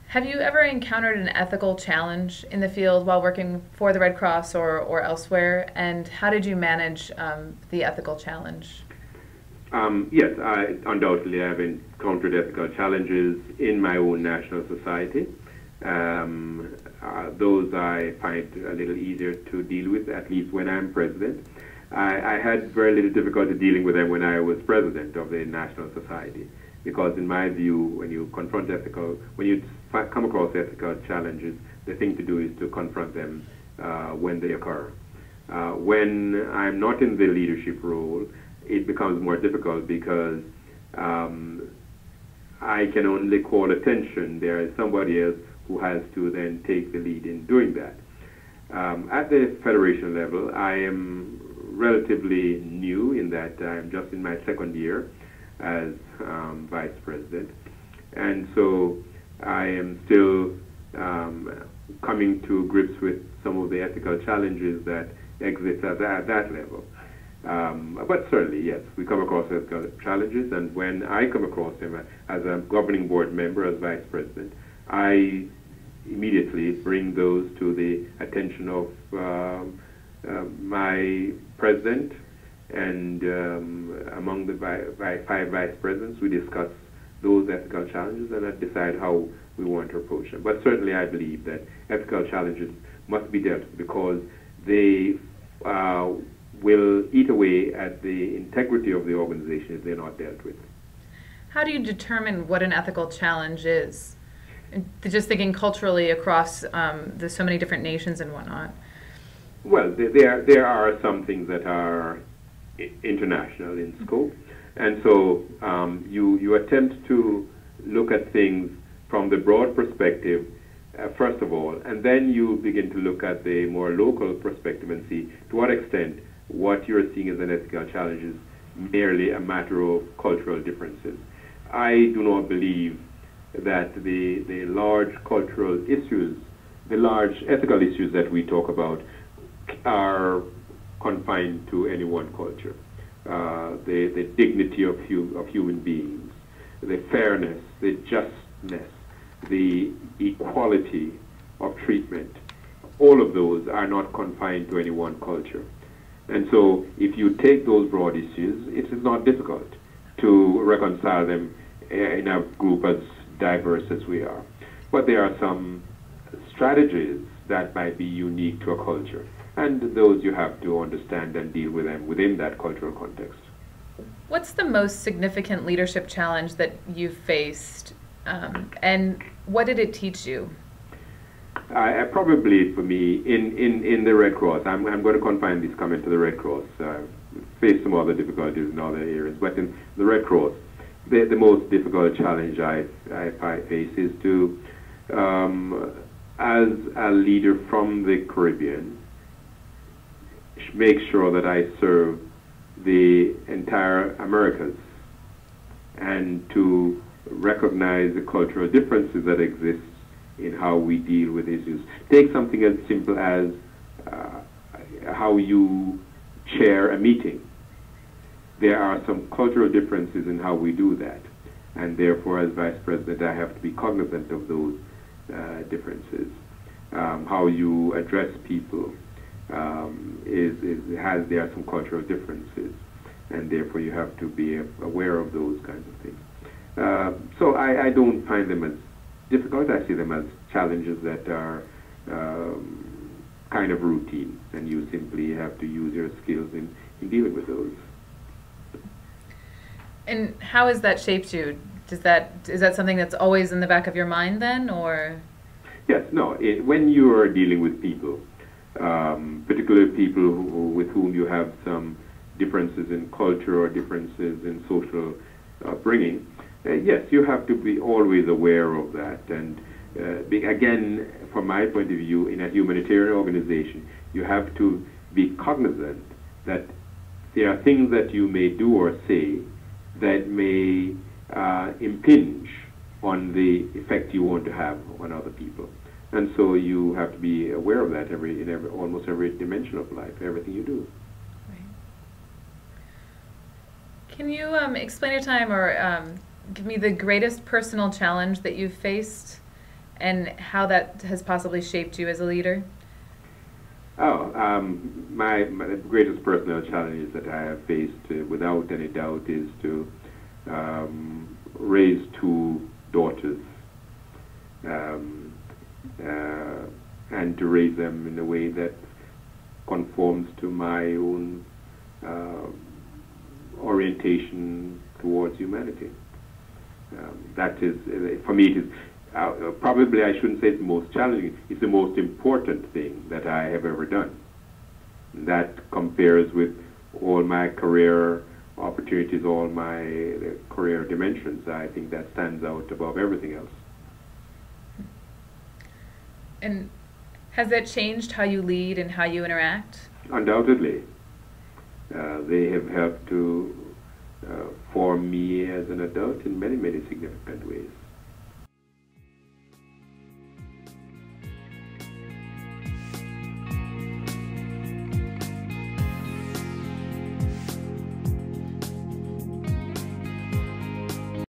Have you ever encountered an ethical challenge in the field while working for the Red Cross or elsewhere? And how did you manage the ethical challenge? Yes, I undoubtedly have encountered ethical challenges in my own national society. Those I find a little easier to deal with, at least when I'm president. I had very little difficulty dealing with them when I was president of the National Society, because in my view, when you come across ethical challenges, the thing to do is to confront them when they occur. When I'm not in the leadership role, it becomes more difficult because I can only call attention. There is somebody else who has to then take the lead in doing that. At the federation level, I am relatively new in that I'm just in my second year as vice president, and so I am still coming to grips with some of the ethical challenges that exist at that level. But certainly, yes, we come across ethical challenges, and when I come across them as a governing board member, as vice president, I immediately bring those to the attention of my president, and among the five vice presidents, we discuss those ethical challenges and decide how we want to approach them. But certainly I believe that ethical challenges must be dealt with because they will eat away at the integrity of the organization if they're not dealt with. How do you determine what an ethical challenge is? And just thinking culturally across the so many different nations and whatnot. Well, there are some things that are international in scope, and so you attempt to look at things from the broad perspective first of all, and then you begin to look at the more local perspective and see to what extent what you're seeing as an ethical challenge is merely a matter of cultural differences. I do not believe that the large cultural issues, the large ethical issues that we talk about are confined to any one culture. The dignity of human beings, the fairness, the justness, the equality of treatment, all of those are not confined to any one culture. And so if you take those broad issues, it is not difficult to reconcile them in a group as diverse as we are. But there are some strategies that might be unique to a culture, and those you have to understand and deal with them within that cultural context. What's the most significant leadership challenge that you've faced, and what did it teach you? Probably for me, in the Red Cross, I'm going to confine this comment to the Red Cross. Faced some other difficulties in other areas, but in the Red Cross, the most difficult challenge I face is to, as a leader from the Caribbean, make sure that I serve the entire Americas and to recognize the cultural differences that exist in how we deal with issues. Take something as simple as how you chair a meeting. There are some cultural differences in how we do that, and therefore as Vice President I have to be cognizant of those differences. How you address people there are some cultural differences, and therefore you have to be aware of those kinds of things. So I don't find them as difficult. I see them as challenges that are kind of routine, and you simply have to use your skills in dealing with those. And how has that shaped you? Is that something that's always in the back of your mind then, or? Yes, no. When you are dealing with people, particularly people with whom you have some differences in culture or differences in social upbringing, yes, you have to be always aware of that. And again, from my point of view, in a humanitarian organization, you have to be cognizant that there are things that you may do or say that may impinge on the effect you want to have on other people. And so you have to be aware of that in almost every dimension of life, everything you do. Right. Can you explain a time or give me the greatest personal challenge that you've faced and how that has possibly shaped you as a leader? My greatest personal challenge that I have faced, without any doubt, is to raise two daughters, and to raise them in a way that conforms to my own orientation towards humanity. That is, for me, it is probably, I shouldn't say it's the most challenging, it's the most important thing that I have ever done. That compares with all my career opportunities, all my career dimensions. I think that stands out above everything else. And has that changed how you lead and how you interact? Undoubtedly. They have helped to form me as an adult in many, many significant ways.